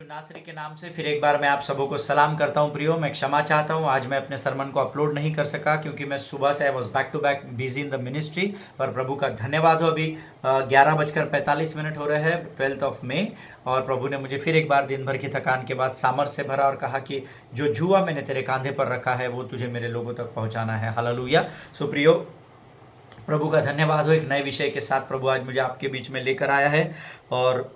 नासरी के नाम से फिर एक बार मैं आप सबों को सलाम करता हूं प्रियो। मैं क्षमा चाहता हूं, आज मैं अपने सरमन को अपलोड नहीं कर सका क्योंकि मैं सुबह से I was back to back busy in the ministry. पर प्रभु का धन्यवाद हो, अभी 11:45 हो रहे हैं 12 मई, और प्रभु ने मुझे फिर एक बार दिन भर की थकान के बाद सामर्थ्य से भरा और कहा कि जो जुआ मैंने तेरे कांधे पर रखा है वो तुझे मेरे लोगों तक पहुंचाना है। हालेलुया। सो प्रियो, प्रभु का धन्यवाद हो। एक नए विषय के साथ प्रभु आज मुझे आपके बीच में लेकर आया है, और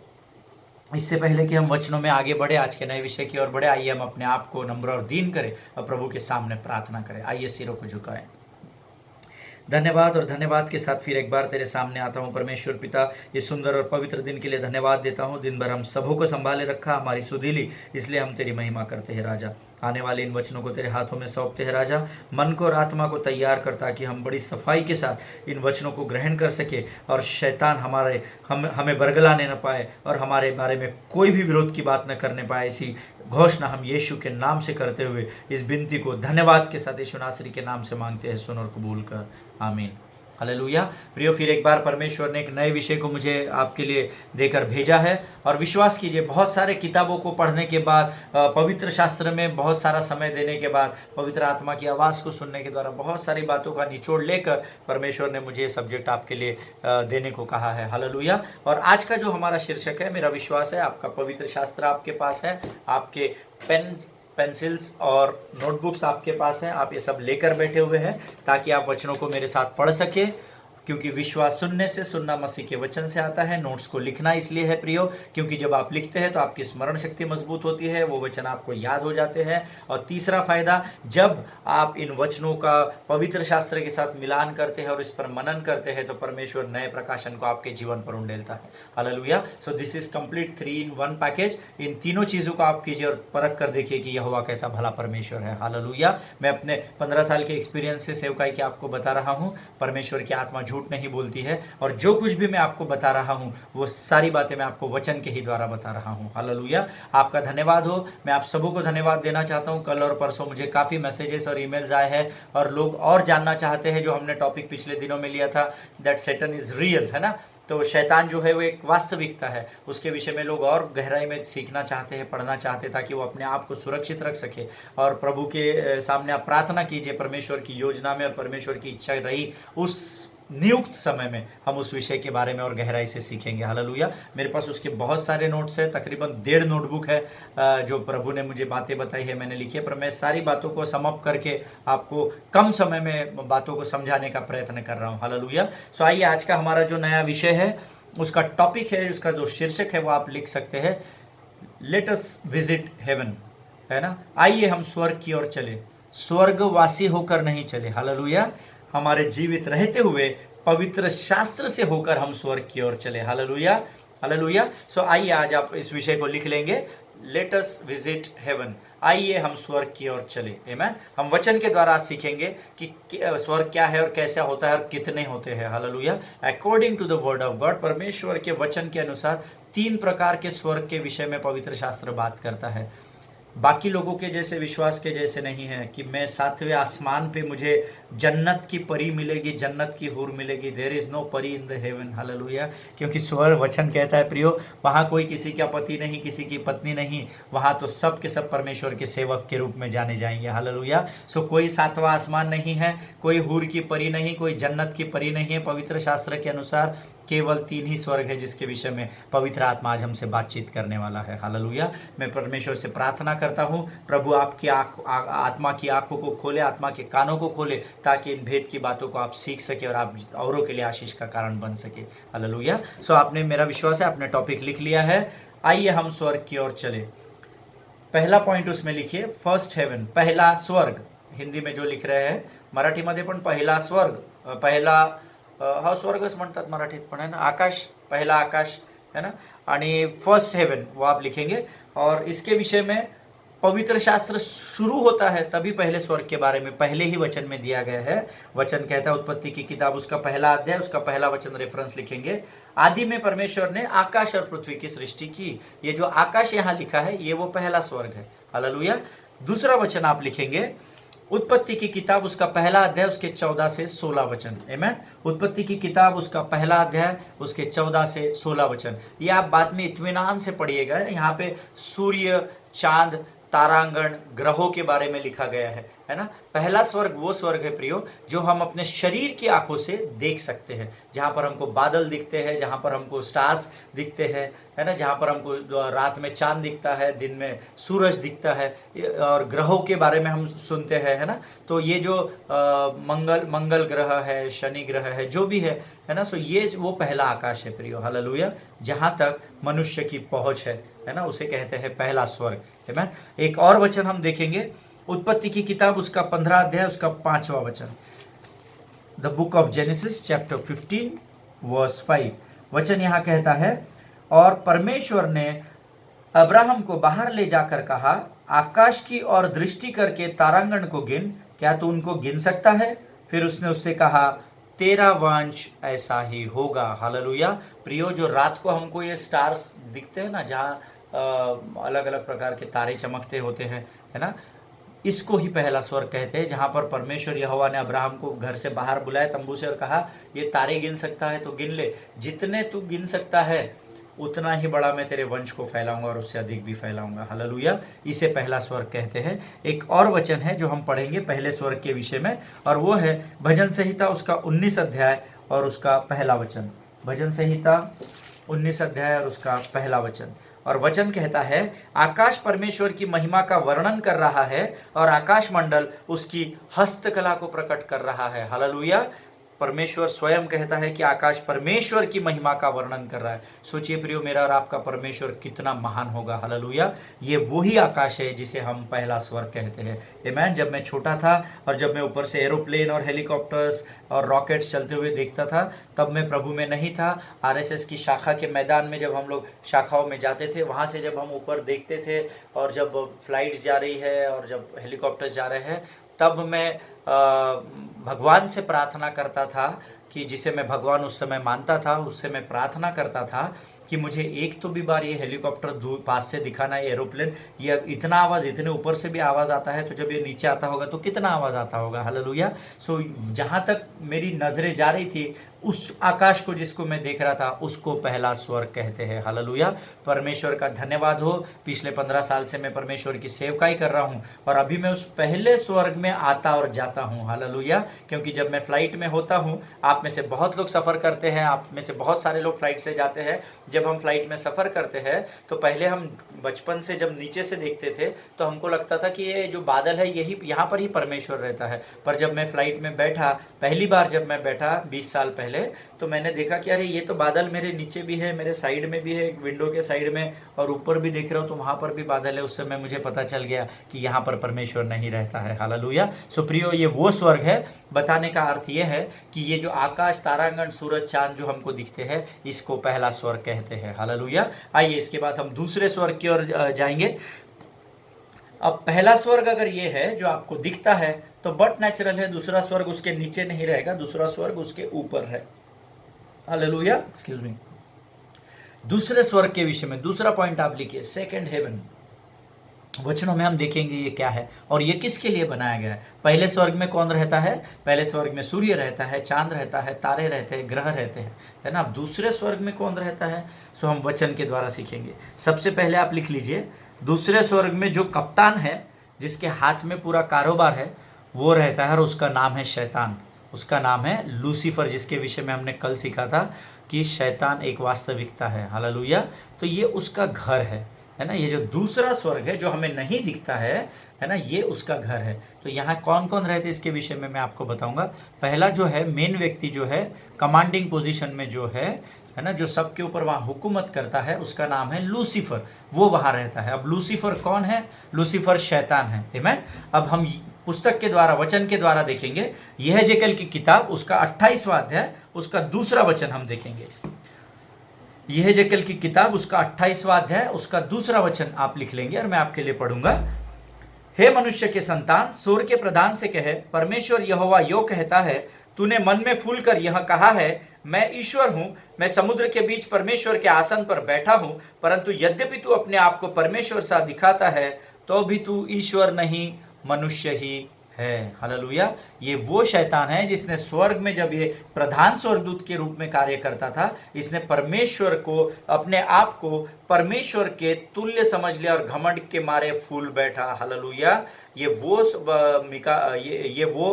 इससे पहले कि हम वचनों में आगे बढ़े, आज के नए विषय की ओर बढ़े, आइए हम अपने आप को नम्र और दीन करें और प्रभु के सामने प्रार्थना करें। आइए सिरों को झुकाएं। धन्यवाद और धन्यवाद के साथ फिर एक बार तेरे सामने आता हूँ परमेश्वर पिता। ये सुंदर और पवित्र दिन के लिए धन्यवाद देता हूँ। दिन भर हम सबों को संभाले रखा, हमारी सुधीली, इसलिए हम तेरी महिमा करते हैं राजा। आने वाले इन वचनों को तेरे हाथों में सौंपते हैं राजा। मन को और आत्मा को तैयार कर ताकि हम बड़ी सफाई के साथ इन वचनों को ग्रहण कर सके और शैतान हमें बरगलाने न पाए और हमारे बारे में कोई भी विरोध की बात न करने पाए। ऐसी घोषणा हम यीशु के नाम से करते हुए इस विनती को धन्यवाद के साथ यीशु नासरी के नाम से मांगते हैं, सुन और कबूल कर, आमीन। हालेलुया। प्रियो, फिर एक बार परमेश्वर ने एक नए विषय को मुझे आपके लिए देकर भेजा है, और विश्वास कीजिए बहुत सारे किताबों को पढ़ने के बाद, पवित्र शास्त्र में बहुत सारा समय देने के बाद, पवित्र आत्मा की आवाज़ को सुनने के द्वारा बहुत सारी बातों का निचोड़ लेकर परमेश्वर ने मुझे ये सब्जेक्ट आपके लिए देने को कहा है। हालेलुया। और आज का जो हमारा शीर्षक है, मेरा विश्वास है आपका पवित्र शास्त्र आपके पास है, आपके पेंसिल्स और नोटबुक्स आपके पास हैं, आप ये सब लेकर बैठे हुए हैं ताकि आप वचनों को मेरे साथ पढ़ सके, क्योंकि विश्वास सुनने से, सुनना मसीह के वचन से आता है। नोट्स को लिखना इसलिए है प्रियो, क्योंकि जब आप लिखते हैं तो आपकी स्मरण शक्ति मजबूत होती है, वो वचन आपको याद हो जाते हैं। और तीसरा फायदा, जब आप इन वचनों का पवित्र शास्त्र के साथ मिलान करते हैं और इस पर मनन करते हैं तो परमेश्वर नए प्रकाशन को आपके जीवन पर उंडेलता है। Hallelujah. So this is complete 3-in-1 package. इन तीनों चीज़ों को आप कीजिए और परख कर देखिए कि यहोवा कैसा भला परमेश्वर है। हालेलुया। मैं अपने 15 साल के एक्सपीरियंस से सेवकाई के आपको बता रहा हूँ, परमेश्वर की आत्मा झूठ नहीं बोलती है, और जो कुछ भी मैं आपको बता रहा हूं वो सारी बातें मैं आपको वचन के ही द्वारा बता रहा हूं। हालेलुया। आपका धन्यवाद हो। मैं आप सबों को धन्यवाद देना चाहता हूं। कल और परसों मुझे काफ़ी मैसेजेस और ईमेल्स आए हैं, और लोग और जानना चाहते हैं जो हमने टॉपिक पिछले दिनों में लिया था, दैट सैटन इज रियल, है ना। तो शैतान जो है वो एक वास्तविकता है, उसके विषय में लोग और गहराई में सीखना चाहते हैं, पढ़ना चाहते हैं, ताकि वो अपने आप को सुरक्षित रख सके। और प्रभु के सामने आप प्रार्थना कीजिए, परमेश्वर की योजना में और परमेश्वर की इच्छा रही उस नियुक्त समय में हम उस विषय के बारे में और गहराई से सीखेंगे। हालेलुया। मेरे पास उसके बहुत सारे नोट्स हैं, तकरीबन 1.5 नोटबुक है जो प्रभु ने मुझे बातें बताई है, मैंने लिखी है, पर मैं सारी बातों को समअप करके आपको कम समय में बातों को समझाने का प्रयत्न कर रहा हूँ। हालेलुया। सो आइए, आज का हमारा जो नया विषय है, उसका टॉपिक है, उसका जो शीर्षक है वो आप लिख सकते हैं, लेट अस विजिट हेवन, है ना। आइए हम स्वर्ग की ओर चले, स्वर्गवासी होकर नहीं चले। हालेलुया। हमारे जीवित रहते हुए पवित्र शास्त्र से होकर हम स्वर्ग की ओर चले। हालेलुया। हालेलुया। सो आइए, आज आप इस विषय को लिख लेंगे, लेट अस विजिट हेवन। आइए हम स्वर्ग की ओर चले। आमीन। हम वचन के द्वारा सीखेंगे कि स्वर्ग क्या है और कैसा होता है और कितने होते हैं। Hallelujah. According to the word of God, परमेश्वर के वचन के अनुसार 3 प्रकार के स्वर्ग के विषय में पवित्र शास्त्र बात करता है। बाकी लोगों के जैसे, विश्वास के जैसे नहीं है कि मैं 7वें आसमान पे मुझे जन्नत की परी मिलेगी, जन्नत की हूर मिलेगी। देयर इज़ नो परी इन द हेवन। हालेलुया। क्योंकि स्वर्ग वचन कहता है प्रियो, वहाँ कोई किसी का पति नहीं, किसी की पत्नी नहीं, वहाँ तो सब के सब परमेश्वर के सेवक के रूप में जाने जाएंगे। हालेलुया। सो कोई 7वां आसमान नहीं है, कोई हूर की परी नहीं, कोई जन्नत की परी नहीं है। पवित्र शास्त्र के अनुसार केवल 3 ही स्वर्ग है जिसके विषय में पवित्र आत्मा आज हमसे बातचीत करने वाला है। हालेलुया। मैं परमेश्वर से प्रार्थना करता हूँ, प्रभु आपकी आत्मा की आंखों को खोले, आत्मा के कानों को खोले, ताकि इन भेद की बातों को आप सीख सके और आप औरों के लिए आशीष का कारण बन सके। हालेलुया। सो आपने, मेरा विश्वास है आपने टॉपिक लिख लिया है। आइए हम स्वर्ग की ओर चले। पहला पॉइंट उसमें लिखिए, फर्स्ट हेवन, पहला स्वर्ग। हिंदी में जो लिख रहे हैं, मराठीमध्ये पण पहिला स्वर्ग, पहिला हा स्वर्गच म्हणतात मराठीत पण, है ना, आकाश, पहला आकाश, है ना। आणि फर्स्ट हेवन वो आप लिखेंगे, और इसके विषय में पवित्र शास्त्र शुरू होता है तभी पहले स्वर्ग के बारे में पहले ही वचन में दिया गया है। वचन कहता है, उत्पत्ति की किताब उसका पहला अध्याय, उसका पहला वचन रेफरेंस लिखेंगे, आदि में परमेश्वर ने आकाश और पृथ्वी की सृष्टि की। ये जो आकाश यहाँ लिखा है ये वो पहला स्वर्ग है। हालेलुया। दूसरा वचन आप लिखेंगे, उत्पत्ति की किताब उसका पहला अध्याय उसके 14 से 16 वचन। आमेन। उत्पत्ति की किताब उसका पहला अध्याय उसके 14 से 16 वचन। ये आप बाद में इत्मीनान से पढ़िएगा। यहाँ पे सूर्य, चांद, तारांगण, ग्रहों के बारे में लिखा गया है ना। पहला स्वर्ग वो स्वर्ग है प्रियो जो हम अपने शरीर की आंखों से देख सकते हैं, जहां पर हमको बादल दिखते हैं, जहां पर हमको स्टार्स दिखते हैं, है ना, जहां पर हमको रात में चांद दिखता है, दिन में सूरज दिखता है, और ग्रहों के बारे में हम सुनते हैं, है ना। तो ये जो मंगल ग्रह है, शनि ग्रह है, जो भी है ना, सो ये वो पहला आकाश है प्रियो, हालेलुया, जहां तक मनुष्य की पहुंच है ना, उसे कहते हैं पहला स्वर्ग। आमीन। एक और वचन हम देखेंगे, उत्पत्ति की किताब उसका 15 अध्याय उसका 5वां वचन। The book of Genesis chapter 15 verse 5। वचन यहाँ कहता है, और परमेश्वर ने अब्राहम को बाहर ले जाकर कहा, आकाश की ओर दृष्टि करके तारांगण को गिन, क्या तू उनको गिन सकता है? फिर उसने उससे कहा, तेरा वंश ऐसा ही होगा। हालेलुया। प्रियो, जो रात को हमको ये स्टार्स दिखते हैं ना, जहाँ अलग अलग प्रकार के तारे चमकते होते हैं, है ना, इसको ही पहला स्वर्ग कहते हैं, जहां पर परमेश्वर यहोवा ने अब्राहम को घर से बाहर बुलाया तंबू से और कहा, ये तारे गिन सकता है तो गिन ले, जितने तू गिन सकता है उतना ही बड़ा मैं तेरे वंश को फैलाऊंगा और उससे अधिक भी फैलाऊंगा। हालेलुया। इसे पहला स्वर्ग कहते हैं। एक और वचन है जो हम पढ़ेंगे पहले स्वर्ग के विषय में, और वो है भजन संहिता उसका 19 अध्याय और उसका पहला वचन। भजन संहिता 19 अध्याय और उसका पहला वचन। और वचन कहता है, आकाश परमेश्वर की महिमा का वर्णन कर रहा है और आकाश मंडल उसकी हस्तकला को प्रकट कर रहा है। हालेलुया। परमेश्वर स्वयं कहता है कि आकाश परमेश्वर की महिमा का वर्णन कर रहा है। सोचिए प्रियो, मेरा और आपका परमेश्वर कितना महान होगा। हालेलुया। ये वही आकाश है जिसे हम पहला स्वर्ग कहते हैं। आमीन। जब मैं छोटा था और जब मैं ऊपर से एरोप्लेन और हेलीकॉप्टर्स और रॉकेट्स चलते हुए देखता था, तब मैं प्रभु में नहीं था। आरएसएस की शाखा के मैदान में जब हम लोग शाखाओं में जाते थे, वहाँ से जब हम ऊपर देखते थे और जब फ्लाइट्स जा रही है और जब हेलीकॉप्टर्स जा रहे हैं, तब मैं भगवान से प्रार्थना करता था कि जिसे मैं भगवान उस समय मानता था, उससे मैं प्रार्थना करता था कि मुझे एक तो भी बार ये हेलीकॉप्टर दूर पास से दिखाना, ये एरोप्लेन, ये इतना आवाज़, इतने ऊपर से भी आवाज़ आता है, तो जब ये नीचे आता होगा तो कितना आवाज़ आता होगा। हालेलुया। सो जहाँ तक मेरी नज़रें जा रही थी, उस आकाश को जिसको मैं देख रहा था, उसको पहला स्वर्ग कहते हैं। हालेलुया। परमेश्वर का धन्यवाद हो, पिछले 15 साल से मैं परमेश्वर की सेवकाई कर रहा हूँ और अभी मैं उस पहले स्वर्ग में आता और जाता हूँ। हालेलुया। क्योंकि जब मैं फ्लाइट में होता हूँ, आप में से बहुत लोग सफ़र करते हैं, आप में से बहुत सारे लोग फ्लाइट से जाते हैं। जब हम फ्लाइट में सफ़र करते हैं तो पहले हम बचपन से जब नीचे से देखते थे तो हमको लगता था कि ये जो बादल है यही यहाँ पर ही परमेश्वर रहता है। पर जब मैं फ्लाइट में बैठा, पहली बार जब मैं बैठा 20 साल पहले, तो मैंने देखा कि अरे ये तो बादल मेरे नीचे भी है, मेरे साइड में भी है, विंडो के साइड में, और ऊपर भी देख रहा हूँ तो वहाँ पर भी बादल है। उस समय मुझे पता चल गया कि यहाँ पर परमेश्वर नहीं रहता है। हालेलुया। सो प्रियो, ये वो स्वर्ग है। बताने का अर्थ ये है कि ये जो आकाश, तारांगण, सूरज, चांद जो हमको दिखते हैं, इसको पहला स्वर्ग कहते हैं। हालेलुया। आइए इसके बाद हम दूसरे स्वर्ग की ओर जाएंगे। अब पहला स्वर्ग अगर ये है जो आपको दिखता है तो बट नेचुरल है, दूसरा स्वर्ग उसके नीचे नहीं रहेगा, दूसरा स्वर्ग उसके ऊपर है। हालेलुया। Excuse me. दूसरे स्वर्ग के विषय में दूसरा पॉइंट आप लिखिए, सेकंड हेवन। वचनों में हम देखेंगे ये क्या है और ये किसके लिए बनाया गया है। पहले स्वर्ग में कौन रहता है? पहले स्वर्ग में सूर्य रहता है, चांद रहता है, तारे रहते हैं, ग्रह रहते हैं, है ना। अब दूसरे स्वर्ग में कौन रहता है, सो हम वचन के द्वारा सीखेंगे। सबसे पहले आप लिख लीजिए, दूसरे स्वर्ग में जो कप्तान है, जिसके हाथ में पूरा कारोबार है, वो रहता है और उसका नाम है शैतान। उसका नाम है लूसीफर, जिसके विषय में हमने कल सीखा था कि शैतान एक वास्तविकता है। हालेलुया। तो ये उसका घर है ना। ये जो दूसरा स्वर्ग है जो हमें नहीं दिखता है ना, ये उसका घर है। तो यहाँ कौन कौन रहते इसके विषय में मैं आपको बताऊंगा। पहला जो है, मेन व्यक्ति जो है, कमांडिंग पोजीशन में जो है ना, जो सबके ऊपर वहाँ हुकूमत करता है, उसका नाम है लूसीफर। वो वहाँ रहता है। अब लूसीफर कौन है? लूसीफर शैतान है। आमीन। अब हम पुस्तक के द्वारा, वचन के द्वारा देखेंगे। यहेजकेल की किताब उसका 28वां अध्याय उसका दूसरा वचन हम देखेंगे। यहेजकेल की किताब उसका 28वां अध्याय उसका दूसरा वचन आप लिख लेंगे और मैं आपके लिए पढ़ूंगा। हे मनुष्य के संतान, सूर के प्रधान से कहे, परमेश्वर यहोवा यो कहता है, तूने मन में फूल कर यह कहा है, मैं ईश्वर हूं, मैं समुद्र के बीच परमेश्वर के आसन पर बैठा हूं, परंतु यद्यपि तू अपने आप को परमेश्वर सा दिखाता है, तो भी तू ईश्वर नहीं, मनुष्य ही है। हालेलुया। ये वो शैतान है जिसने स्वर्ग में जब ये प्रधान स्वर्गदूत के रूप में कार्य करता था, इसने परमेश्वर को, अपने आप को परमेश्वर के तुल्य समझ लिया और घमंड के मारे फूल बैठा। हालेलुया। ये वो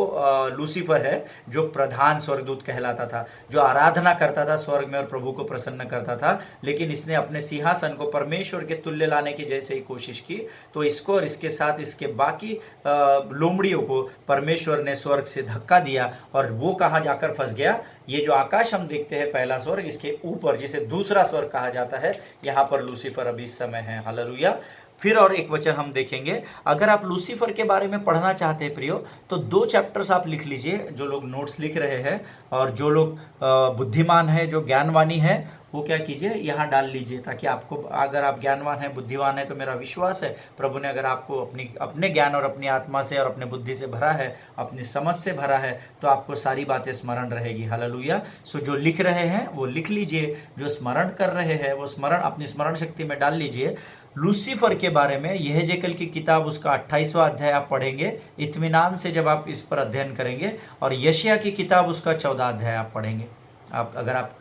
लूसीफर है जो प्रधान स्वर्गदूत कहलाता था, जो आराधना करता था स्वर्ग में और प्रभु को प्रसन्न करता था। लेकिन इसने अपने सिंहासन को परमेश्वर के तुल्य लाने की जैसे ही कोशिश की, तो इसको और इसके साथ इसके बाकी लोमड़ियों को परमेश्वर ने स्वर्ग से धक्का दिया, और वो कहाँ जाकर फंस गया? ये जो आकाश हम देखते हैं पहला स्वर्ग, इसके ऊपर जिसे दूसरा स्वर्ग कहा जाता है, यहाँ पर लूसीफर अभी इस समय है। हालेलुया। फिर और एक वचन हम देखेंगे। अगर आप लूसीफर के बारे में पढ़ना चाहते हैं प्रियो, तो 2 चैप्टर्स आप लिख लीजिए, जो लोग नोट्स लिख रहे हैं, और जो लोग बुद्धिमान है, जो ज्ञानवानी है, वो क्या कीजिए, यहाँ डाल लीजिए, ताकि आपको, अगर आप ज्ञानवान है, बुद्धिमान है, तो मेरा विश्वास है प्रभु ने अगर आपको अपने ज्ञान और अपनी आत्मा से और अपने बुद्धि से भरा है, अपनी समझ से भरा है, तो आपको सारी बातें स्मरण रहेगी। हालेलुया। सो जो लिख रहे हैं वो लिख लीजिए, जो स्मरण कर रहे हैं वो स्मरण अपनी स्मरण शक्ति में डाल लीजिए। लूसीफर के बारे में यहेजकेल की किताब उसका 28वां अध्याय आप पढ़ेंगे इत्मीनान से, जब आप इस पर अध्ययन करेंगे, और यशायाह की किताब उसका 14 अध्याय आप पढ़ेंगे। अगर आप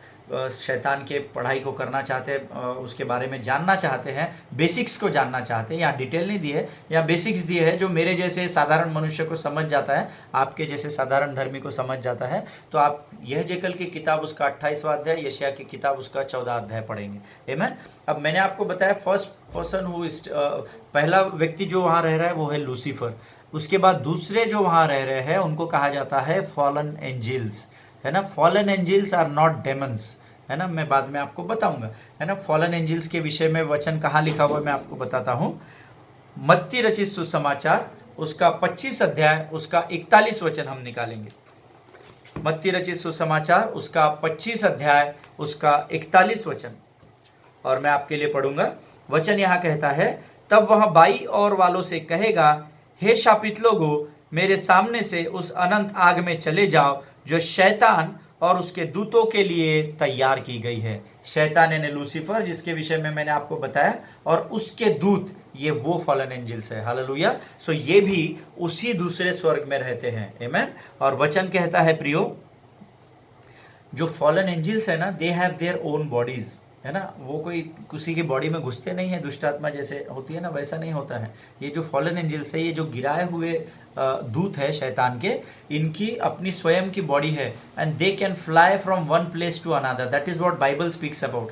शैतान के पढ़ाई को करना चाहते हैं, उसके बारे में जानना चाहते हैं, बेसिक्स को जानना चाहते हैं, यहाँ डिटेल नहीं दी है, यहाँ बेसिक्स दिए है, जो मेरे जैसे साधारण मनुष्य को समझ जाता है, आपके जैसे साधारण धर्मी को समझ जाता है, तो आप यहेजकेल की किताब उसका 28वां अध्याय, यशायाह की किताब उसका 14 अध्याय पढ़ेंगे। आमीन। अब मैंने आपको बताया फर्स्ट पर्सन हु पहला व्यक्ति जो वहाँ रह रहा है वो है लूसीफर। उसके बाद दूसरे जो वहाँ रह रहे हैं उनको कहा जाता है फॉलन एंजल्स, है ना। Fallen angels are not demons, है ना, मैं बाद में आपको बताऊंगा, है ना। फॉलन एंजल्स के विषय में वचन कहाँ लिखा हुआ है मैं आपको बताता हूँ। मत्ती रचित सुसमाचार उसका 25 अध्याय उसका 41 वचन हम निकालेंगे। मत्ती रचित सुसमाचार उसका 25 अध्याय उसका 41 वचन, और मैं आपके लिए पढ़ूंगा। वचन यहाँ कहता है, तब वह बाई और वालों से कहेगा, हे शापित लोगों, मेरे सामने से उस अनंत आग में चले जाओ जो शैतान और उसके दूतों के लिए तैयार की गई है। शैतान यानी लूसीफर, जिसके विषय में मैंने आपको बताया, और उसके दूत, ये वो फॉलन एंजल्स है। हालेलुया। सो ये भी उसी दूसरे स्वर्ग में रहते हैं। आमीन। और वचन कहता है प्रियो, जो फॉलन एंजल्स है ना, they have their own bodies, है ना। वो कोई किसी की बॉडी में घुसते नहीं है, दुष्ट आत्मा जैसे होती है ना, वैसा नहीं होता है। ये जो फॉलन एंजल्स है, ये जो गिराए हुए दूत है शैतान के, इनकी अपनी स्वयं की बॉडी है, and they can fly from one place to another. That is what Bible speaks about.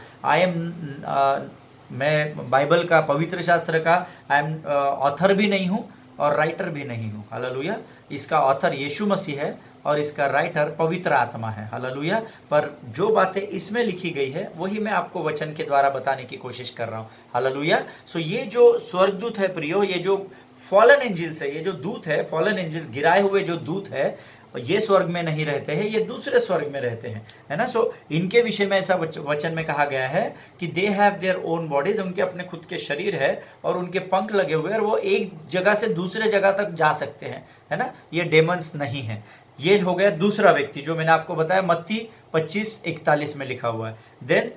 मैं बाइबल का, पवित्र शास्त्र का आई एम ऑथर भी नहीं हूँ और राइटर भी नहीं हूँ। हालेलुया। इसका ऑथर यीशु मसीह है और इसका राइटर पवित्र आत्मा है। हालेलुया। पर जो बातें इसमें लिखी गई है वही मैं आपको वचन के द्वारा बताने की कोशिश कर रहा हूँ। हालेलुया। सो ये जो स्वर्गदूत है प्रियो, ये जो फॉलन एंजल्स है, ये जो दूत है, फॉलन एंजल्स, गिराए हुए जो दूत है, ये स्वर्ग में नहीं रहते हैं, ये दूसरे स्वर्ग में रहते हैं, है ना। सो इनके विषय में ऐसा वचन में कहा गया है कि they have their own bodies, उनके अपने खुद के शरीर है और उनके पंख लगे हुए हैं, और वो एक जगह से दूसरे जगह तक जा सकते हैं, है ना। ये डेमंस नहीं है। ये हो गया दूसरा व्यक्ति जो मैंने आपको बताया, मत्ती 25:41 में लिखा हुआ है। Then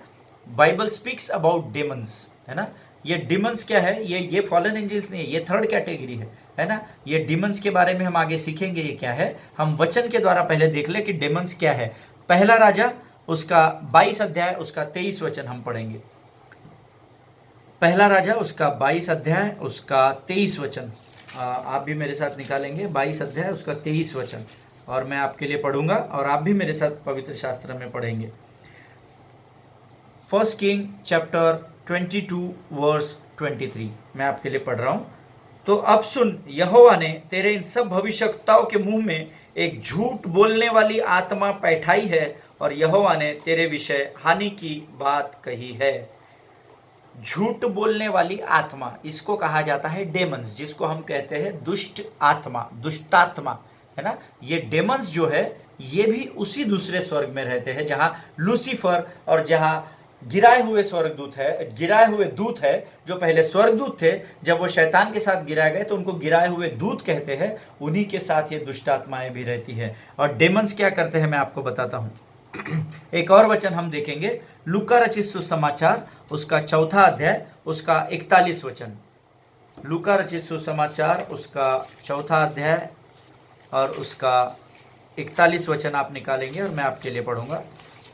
Bible speaks about demons, है ना। ये डिमंस क्या है? ये फॉलन एंजल्स नहीं है, ये थर्ड कैटेगरी है ना। ये डिमंस के बारे में हम आगे सीखेंगे ये क्या है। हम वचन के द्वारा पहले देख ले कि डिमंस क्या है। पहला राजा उसका 22 अध्याय उसका 23 वचन हम पढ़ेंगे। पहला राजा उसका 22 अध्याय उसका 23 वचन, आप भी मेरे साथ निकालेंगे। 22 अध्याय उसका 23 वचन, और मैं आपके लिए पढ़ूंगा और आप भी मेरे साथ पवित्र शास्त्र में पढ़ेंगे। 1 किंग चैप्टर 22 वर्स 23 मैं आपके लिए पढ़ रहा हूं। तो अब सुन, यहोवा ने तेरे इन सब भविष्यवक्ताओं के मुंह में एक झूठ बोलने वाली आत्मा बैठाई है, और यहोवा ने तेरे विषय हानि की बात कही है। झूठ बोलने वाली आत्मा, इसको कहा जाता है डेमंस, जिसको हम कहते हैं दुष्ट आत्मा, दुष्टात्मा, है ना। ये डेमंस जो है ये भी उसी दूसरे स्वर्ग में रहते हैं जहां लूसीफर और जहां गिराए हुए स्वर्गदूत है, गिराए हुए दूत है, जो पहले स्वर्गदूत थे, जब वो शैतान के साथ गिराए गए तो उनको गिराए हुए दूत कहते हैं। उन्हीं के साथ ये दुष्ट आत्माएं भी रहती है। और डेमंस क्या करते हैं मैं आपको बताता हूं। एक और वचन हम देखेंगे, लूका रचित सुसमाचार उसका 4 अध्याय उसका 41 वचन। लूका रचित सुसमाचार उसका 4 अध्याय और उसका 41 वचन आप निकालेंगे और मैं आपके लिए पढ़ूंगा।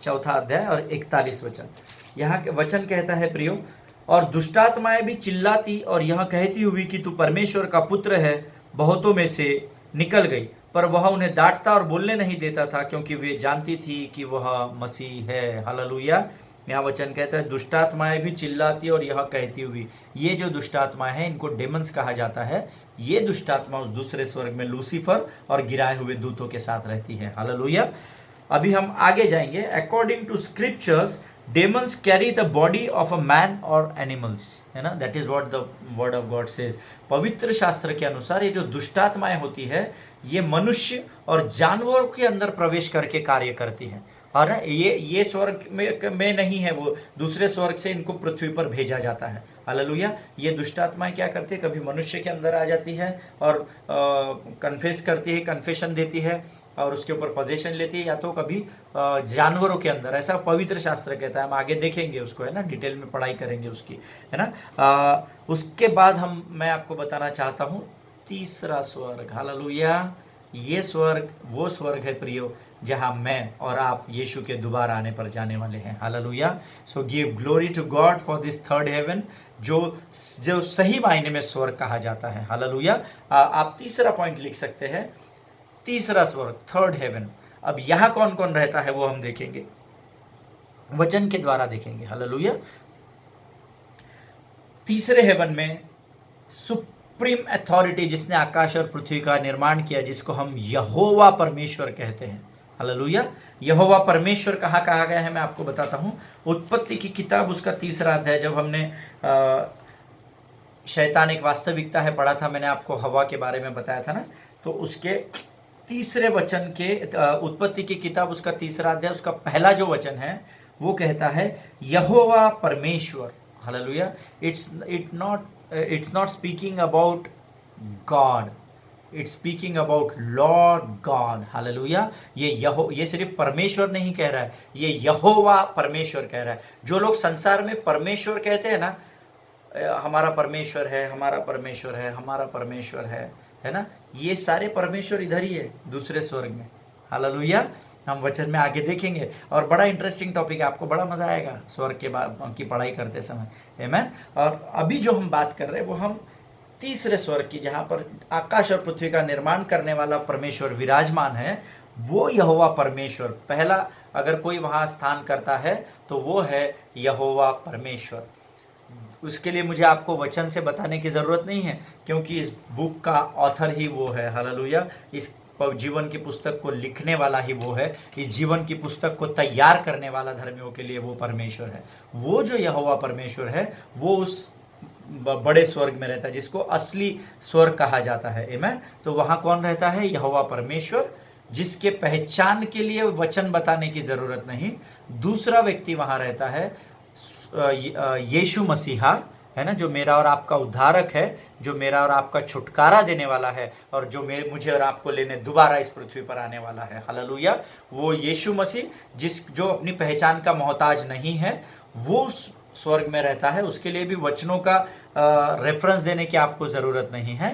4 अध्याय और 41 वचन। यहाँ के वचन कहता है प्रियो, और दुष्टात्माएं भी चिल्लाती और यह कहती हुई कि तू परमेश्वर का पुत्र है, बहुतों में से निकल गई, पर वह उन्हें डांटता और बोलने नहीं देता था, क्योंकि वे जानती थी कि वह मसीह है। हालेलुया। यहाँ वचन कहता है दुष्टात्माएं भी चिल्लाती और यह कहती हुई। ये जो दुष्टात्मा है इनको डेमन्स कहा जाता है। ये दुष्टात्मा उस दूसरे स्वर्ग में लूसीफर और गिराए हुए दूतों के साथ रहती है। हालेलुया। अभी हम आगे जाएंगे। According to scriptures demons carry the body of a man और एनिमल्स, है ना, that is what the word of God says. पवित्र शास्त्र के अनुसार ये जो दुष्टात्माएं होती है ये मनुष्य और जानवरों के अंदर प्रवेश करके कार्य करती हैं। और ये स्वर्ग में नहीं है, वो दूसरे स्वर्ग से इनको पृथ्वी पर भेजा जाता है। हालेलुया। ये दुष्टात्माएं क्या करती है, कभी मनुष्य के अंदर आ जाती है और कन्फेस करती है, कन्फेशन देती है और उसके ऊपर पोजीशन लेती है, या तो कभी जानवरों के अंदर, ऐसा पवित्र शास्त्र कहता है। हम आगे देखेंगे उसको, है ना, डिटेल में पढ़ाई करेंगे उसकी, है ना। उसके बाद मैं आपको बताना चाहता हूँ तीसरा स्वर्ग। हालेलुया। ये स्वर्ग वो स्वर्ग है प्रियो जहां मैं और आप यीशु के दोबारा आने पर जाने वाले हैं। Hallelujah. So give glory to God for this third heaven, जो सही मायने में स्वर्ग कहा जाता है। हालेलुया। आप तीसरा पॉइंट लिख सकते हैं, तीसरा स्वर्ग, थर्ड हेवन। अब यहां कौन कौन रहता है वो हम देखेंगे, वचन के द्वारा देखेंगे। हालेलुया। तीसरे हेवन में सुप्रीम अथॉरिटी जिसने आकाश और पृथ्वी का निर्माण किया, जिसको हम यहोवा परमेश्वर कहते हैं। हालेलुया। यहोवा परमेश्वर कहाँ कहा गया है मैं आपको बताता हूँ। उत्पत्ति की किताब उसका 3 अध्याय, जब हमने शैतान एक वास्तविकता है पढ़ा था, मैंने आपको हवा के बारे में बताया था ना, तो उसके 3 वचन के उत्पत्ति की किताब उसका 3 अध्याय उसका पहला जो वचन है वो कहता है यहोवा परमेश्वर। Hallelujah. It's not speaking about God, it's speaking about Lord God. Hallelujah. ये सिर्फ परमेश्वर नहीं कह रहा है, ये यहोवा परमेश्वर कह रहा है। जो लोग संसार में परमेश्वर कहते हैं ना, हमारा परमेश्वर है, हमारा परमेश्वर है, हमारा परमेश्वर है ना, ये सारे परमेश्वर इधर ही है, दूसरे स्वर्ग में। हालेलुया। हम वचन में आगे देखेंगे और बड़ा इंटरेस्टिंग टॉपिक है, आपको बड़ा मजा आएगा स्वर्ग के की पढ़ाई करते समय। आमीन। और अभी जो हम बात कर रहे हैं वो हम तीसरे स्वर्ग की, जहां पर आकाश और पृथ्वी का निर्माण करने वाला परमेश्वर विराजमान है, वो यहोवा परमेश्वर। पहला अगर कोई वहां स्थान करता है तो वो है यहोवा परमेश्वर। उसके लिए मुझे आपको वचन से बताने की ज़रूरत नहीं है, क्योंकि इस बुक का ऑथर ही वो है। हालेलुया। इस जीवन की पुस्तक को लिखने वाला ही वो है, इस जीवन की पुस्तक को तैयार करने वाला धर्मियों के लिए वो परमेश्वर है। वो जो यहोवा परमेश्वर है वो उस बड़े स्वर्ग में रहता है, जिसको असली स्वर्ग कहा जाता है। आमीन। तो वहाँ कौन रहता है, यहोवा परमेश्वर, जिसके पहचान के लिए वचन बताने की ज़रूरत नहीं। दूसरा व्यक्ति वहाँ रहता है यीशु मसीहा, है ना, जो मेरा और आपका उद्धारक है, जो मेरा और आपका छुटकारा देने वाला है और जो मुझे और आपको लेने दोबारा इस पृथ्वी पर आने वाला है। हालेलुया। वो यीशु मसीह जो अपनी पहचान का मोहताज नहीं है, वो स्वर्ग में रहता है। उसके लिए भी वचनों का रेफरेंस देने की आपको ज़रूरत नहीं है।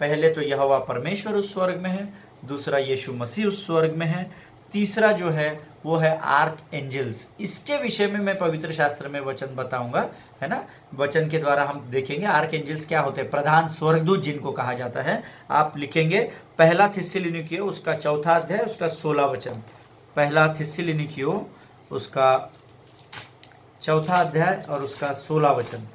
पहले तो यहोवा परमेश्वर उस स्वर्ग में है, दूसरा यीशु मसीह उस स्वर्ग में है, तीसरा जो है वो है आर्क एंजल्स। इसके विषय में मैं पवित्र शास्त्र में वचन बताऊंगा, है ना। वचन के द्वारा हम देखेंगे आर्क एंजल्स क्या होते हैं, प्रधान स्वर्गदूत जिनको कहा जाता है। आप लिखेंगे पहला थिस्सलुनीकियों उसका 4 अध्याय उसका 16 वचन। पहला थिस्सलुनीकियों उसका 4 अध्याय और उसका 16 वचन,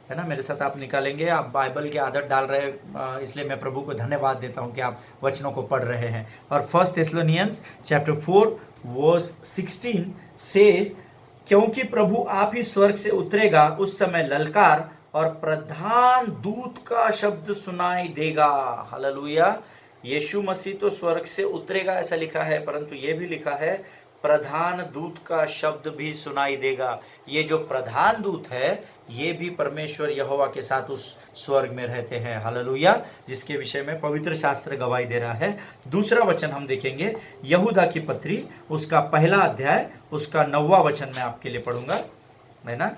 है ना। मेरे साथ आप निकालेंगे। आप बाइबल की आदत डाल रहे हैं, इसलिए मैं प्रभु को धन्यवाद देता हूं कि आप वचनों को पढ़ रहे हैं। और 1 थिस्सलुनियंस चैप्टर 4 वर्स 16 सेज, क्योंकि प्रभु आप ही स्वर्ग से उतरेगा, उस समय ललकार और प्रधान दूत का शब्द सुनाई देगा। हालेलुया। यीशु मसीह तो स्वर्ग से उतरेगा ऐसा लिखा है, परंतु ये भी लिखा है प्रधान दूत का शब्द भी सुनाई देगा। ये जो प्रधान दूत है ये भी परमेश्वर यहोवा के साथ उस स्वर्ग में रहते हैं। हालेलुया। जिसके विषय में पवित्र शास्त्र गवाही दे रहा है। दूसरा वचन हम देखेंगे यहूदा की पत्री उसका 1 अध्याय उसका 9वां वचन मैं आपके लिए पढ़ूंगा, है ना।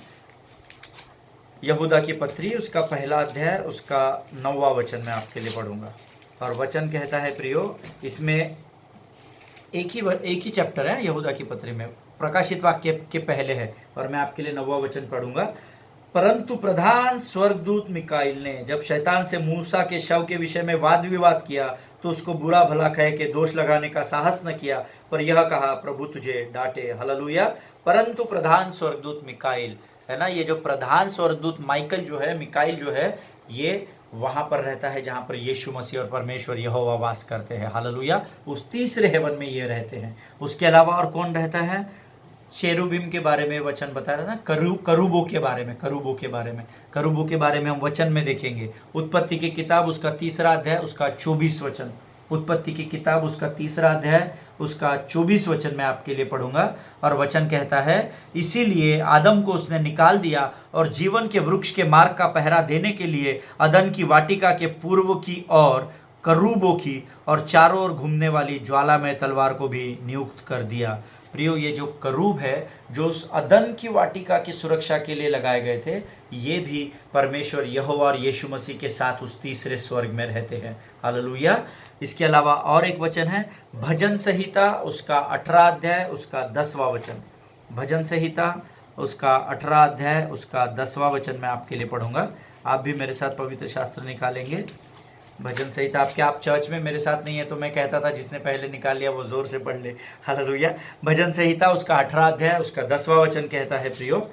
यहूदा की पत्री उसका 1 अध्याय उसका 9वां वचन मैं आपके लिए पढ़ूंगा। और वचन कहता है प्रियो, इसमें एक ही चैप्टर है यहूदा की पत्री में, प्रकाशित वाक्य के पहले है, और मैं आपके लिए 9वां वचन पढ़ूंगा। परंतु प्रधान स्वर्गदूत मिकाइल ने जब शैतान से मूसा के शव के विषय में वाद विवाद किया तो उसको बुरा भला कह के दोष लगाने का साहस न किया, पर यह कहा, प्रभु तुझे डांटे। हालेलुया। परंतु प्रधान स्वर्गदूत मिकाइल है ना, ये जो प्रधान स्वर्गदूत माइकल जो है, मिकाइल जो है, ये वहां पर रहता है जहां पर यीशु मसीह और परमेश्वर यहोवा वास करते हैं। हालेलुया। उस तीसरे हेवन में ये रहते हैं। उसके अलावा और कौन रहता है? चेरुबिम के बारे में वचन बता रहा था, करूबों के बारे में, करूबों के बारे में हम वचन में देखेंगे। उत्पत्ति की किताब उसका 3रा अध्याय उसका 24 वचन, उत्पत्ति की किताब उसका 3रा अध्याय उसका 24 वचन मैं आपके लिए पढ़ूंगा। और वचन कहता है, इसीलिए आदम को उसने निकाल दिया और जीवन के वृक्ष के मार्ग का पहरा देने के लिए अदन की वाटिका के पूर्व की ओर करूबों की और चारों ओर घूमने वाली ज्वालामय तलवार को भी नियुक्त कर दिया। प्रियो, ये जो करूब है जो उस अदन की वाटिका की सुरक्षा के लिए लगाए गए थे, ये भी परमेश्वर यहोवा और यीशु मसीह के साथ उस तीसरे स्वर्ग में रहते हैं। हालेलुया। इसके अलावा और एक वचन है भजन संहिता उसका 18 अध्याय उसका 10वां वचन, भजन संहिता उसका 18 अध्याय उसका 10वां वचन मैं आपके लिए पढ़ूंगा। आप भी मेरे साथ पवित्र शास्त्र निकालेंगे। भजन संहिता आप चर्च में मेरे साथ नहीं है तो मैं कहता था जिसने पहले निकाल लिया वो जोर से पढ़ ले। हालेलुया। भजन संहिता उसका 18 अध्याय उसका 10वां वचन कहता है, प्रियो,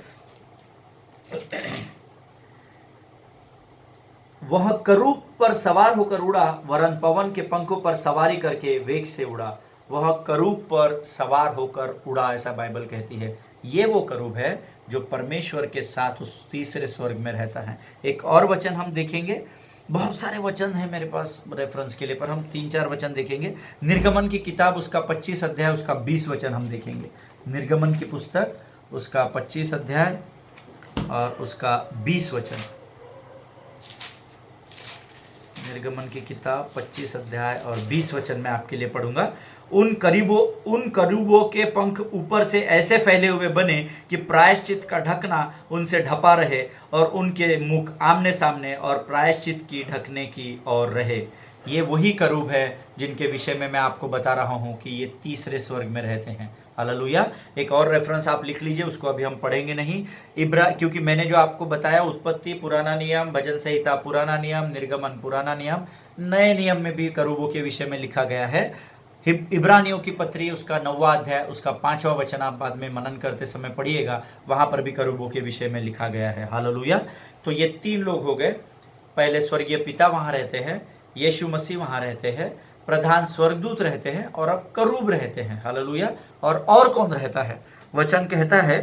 वह करूब पर सवार होकर उड़ा, वरन पवन के पंखों पर सवारी करके वेग से उड़ा। वह करूब पर सवार होकर उड़ा, ऐसा बाइबल कहती है। ये वो करूब है जो परमेश्वर के साथ उस तीसरे स्वर्ग में रहता है। एक और वचन हम देखेंगे, बहुत सारे वचन हैं मेरे पास रेफरेंस के लिए, पर हम 3-4 वचन देखेंगे। निर्गमन की किताब उसका 25 अध्याय उसका 20 वचन हम देखेंगे। निर्गमन की पुस्तक उसका 25 अध्याय और उसका 20 वचन। निर्गमन की किताब 25 अध्याय और 20 वचन मैं आपके लिए पढ़ूंगा। उन करूबों के पंख ऊपर से ऐसे फैले हुए बने कि प्रायश्चित का ढकना उनसे ढपा रहे और उनके मुख आमने सामने और प्रायश्चित की ढकने की ओर रहे। ये वही करूब है जिनके विषय में मैं आपको बता रहा हूँ कि ये तीसरे स्वर्ग में रहते हैं। हालेलुया। एक और रेफरेंस आप लिख लीजिए, उसको अभी हम पढ़ेंगे नहीं। क्योंकि मैंने जो आपको बताया, उत्पत्ति पुराना नियम, भजन संहिता पुराना नियम, निर्गमन पुराना नियम, नए नियम में भी करूबों के विषय में लिखा गया है। इब्रानियों की पत्री उसका 9वां अध्याय उसका 5वां वचन आप बाद में मनन करते समय पढ़िएगा, वहां पर भी करूबों के विषय में लिखा गया है। हालेलुया। तो ये 3 लोग हो गए। पहले स्वर्गीय पिता वहां रहते हैं, यीशु मसीह वहां रहते हैं, प्रधान स्वर्गदूत रहते हैं, और अब करूब रहते हैं। हालेलुया। और कौन रहता है? वचन कहता है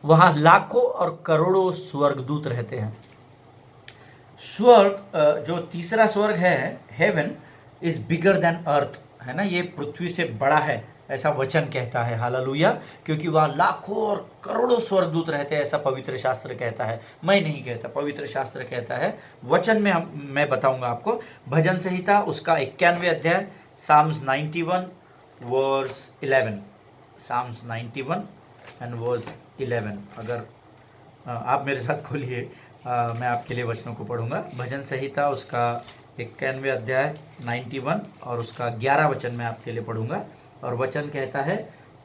वहां लाखों और करोड़ों स्वर्गदूत रहते हैं। स्वर्ग जो तीसरा स्वर्ग है, हेवन इज बिगर देन अर्थ, है ना, ये पृथ्वी से बड़ा है, ऐसा वचन कहता है। हालेलुया। क्योंकि वहाँ लाखों और करोड़ों स्वर्गदूत रहते हैं, ऐसा पवित्र शास्त्र कहता है। मैं नहीं कहता, पवित्र शास्त्र कहता है। वचन में मैं बताऊंगा आपको। भजन संहिता उसका 91 अध्याय Psalms 91 verse 11, Psalms 91 and verse 11। अगर आप मेरे साथ खोलिए, मैं आपके लिए वचनों को पढ़ूंगा। भजन संहिता उसका 91 अध्याय 91 और उसका 11 वचन मैं आपके लिए पढ़ूंगा। और वचन कहता है,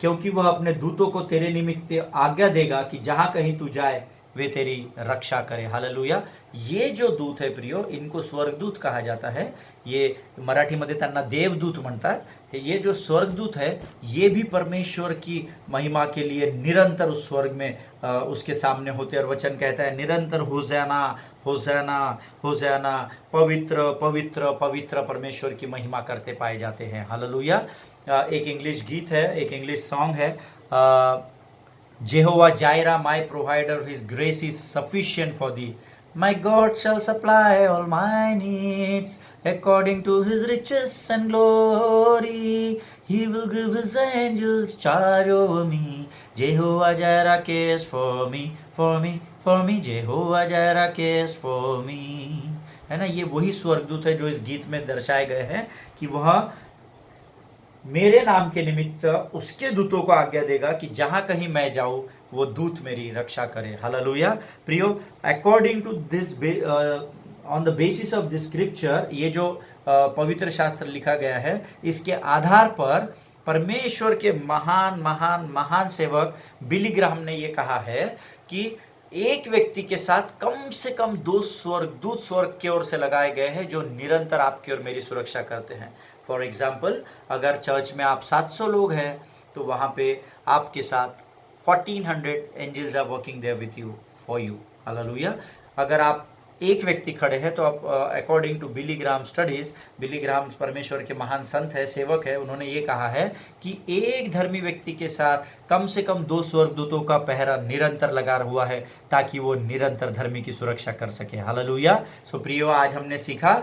क्योंकि वह अपने दूतों को तेरे निमित्त आज्ञा देगा कि जहां कहीं तू जाए वे तेरी रक्षा करे। हालेलुया। ये जो दूत है प्रियो, इनको स्वर्गदूत कहा जाता है। ये मराठीमध्ये त्यांना देवदूत म्हणतात। ये जो स्वर्गदूत है ये भी परमेश्वर की महिमा के लिए निरंतर उस स्वर्ग में उसके सामने होते हैं। और वचन कहता है निरंतर होशाना होशाना होशाना, पवित्र पवित्र पवित्र परमेश्वर की महिमा करते पाए जाते हैं। हालेलुया। एक इंग्लिश गीत है, एक इंग्लिश सॉन्ग है, Jehovah Jireh, my provider, His grace is sufficient for thee. My God shall supply all my needs according to His riches and glory. He will give His angels charge over me. Jehovah Jireh cares for me, for me, for me. Jehovah Jireh cares for me. है ना, ये वही स्वर्गदूत है जो इस गीत में दर्शाए गए हैं कि वह मेरे नाम के निमित्त उसके दूतों को आज्ञा देगा कि जहां कहीं मैं जाऊं वो दूत मेरी रक्षा करे। हालेलुया। प्रियो, according to this on the basis of this scripture, ये जो पवित्र शास्त्र लिखा गया है, इसके आधार पर परमेश्वर के महान महान महान सेवक बिली ग्राहम ने ये कहा है कि एक व्यक्ति के साथ कम से कम 2 स्वर्गदूत स्वर्ग की ओर से लगाए गए हैं जो निरंतर आपकी और मेरी सुरक्षा करते हैं। फॉर एग्जाम्पल, अगर चर्च में आप 700 लोग हैं तो वहाँ पे आपके साथ 1400 angels are working there with you for you. Hallelujah. अगर आप एक व्यक्ति खड़े हैं तो आप according to Billy Graham studies, Billy Graham परमेश्वर के महान संत है, सेवक है, उन्होंने ये कहा है कि एक धर्मी व्यक्ति के साथ कम से कम 2 स्वर्गदूतों का पहरा निरंतर लगा हुआ है ताकि वो निरंतर धर्मी की सुरक्षा कर सके। हालेलुया। सो प्रियो, आज हमने सीखा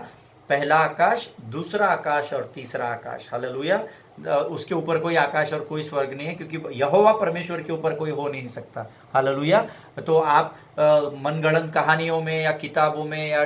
पहला आकाश, दूसरा आकाश और तीसरा आकाश। हालेलुया। उसके ऊपर कोई आकाश और कोई स्वर्ग नहीं है, क्योंकि यहोवा परमेश्वर के ऊपर कोई हो नहीं सकता। हालेलुया। तो आप मनगढ़ंत कहानियों में या किताबों में या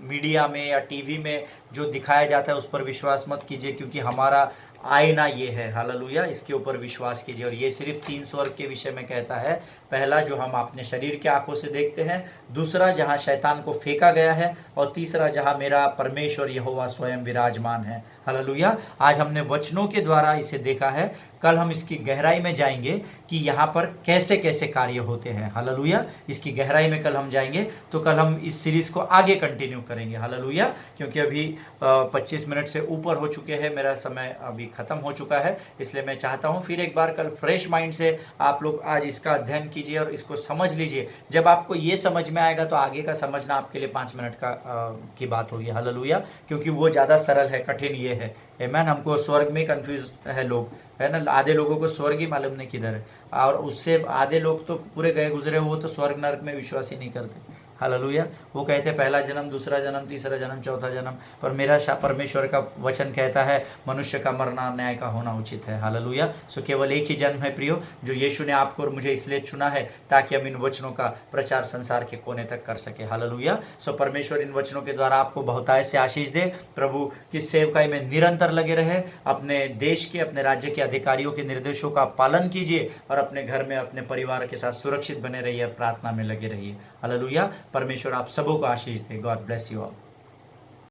मीडिया में या टीवी में जो दिखाया जाता है उस पर विश्वास मत कीजिए, क्योंकि हमारा आईना ये है। हालेलुया। इसके ऊपर विश्वास कीजिए। और ये सिर्फ 3 स्वर्ग के विषय में कहता है। पहला, जो हम अपने शरीर के आंखों से देखते हैं, दूसरा जहाँ शैतान को फेंका गया है, और तीसरा जहाँ मेरा परमेश्वर यहोवा स्वयं विराजमान है। हालेलुया। आज हमने वचनों के द्वारा इसे देखा है। कल हम इसकी गहराई में जाएंगे कि यहाँ पर कैसे कैसे कार्य होते हैं। हालेलुया। इसकी गहराई में कल हम जाएंगे, तो कल हम इस सीरीज को आगे कंटिन्यू करेंगे। हालेलुया। क्योंकि अभी 25 मिनट से ऊपर हो चुके हैं, मेरा समय अभी खत्म हो चुका है, इसलिए मैं चाहता हूँ फिर एक बार कल फ्रेश माइंड से आप लोग आज इसका अध्ययन कीजिए और इसको समझ लीजिए। जब आपको ये समझ में आएगा तो आगे का समझना आपके लिए 5 मिनट की बात होगी। हालेलुया। क्योंकि वो ज़्यादा सरल है, कठिन ये है। आमीन। हमको स्वर्ग में कंफ्यूज है लोग, है ना। आधे लोगों को स्वर्ग ही मालूम नहीं किधर है, और उससे आधे लोग तो पूरे गए गुजरे, वो तो स्वर्ग नरक में विश्वास ही नहीं करते। हालेलुया। वो कहते हैं पहला जन्म, दूसरा जन्म, तीसरा जन्म, चौथा जन्म, पर मेरा परमेश्वर का वचन कहता है मनुष्य का मरना न्याय का होना उचित है। हालेलुया। सो केवल एक ही जन्म है प्रियो, जो यीशु ने आपको और मुझे इसलिए चुना है ताकि हम इन वचनों का प्रचार संसार के कोने तक कर सके। हालेलुया। सो परमेश्वर इन वचनों के द्वारा आपको बहुतायत से आशीष दे। प्रभु की सेवकाई में निरंतर लगे रहे। अपने देश के, अपने राज्य के अधिकारियों के निर्देशों का पालन कीजिए और अपने घर में, अपने परिवार के साथ सुरक्षित बने रहिए और प्रार्थना में लगे रहिए। हालेलुया। परमेश्वर आप सबों को आशीष दे। God bless you all.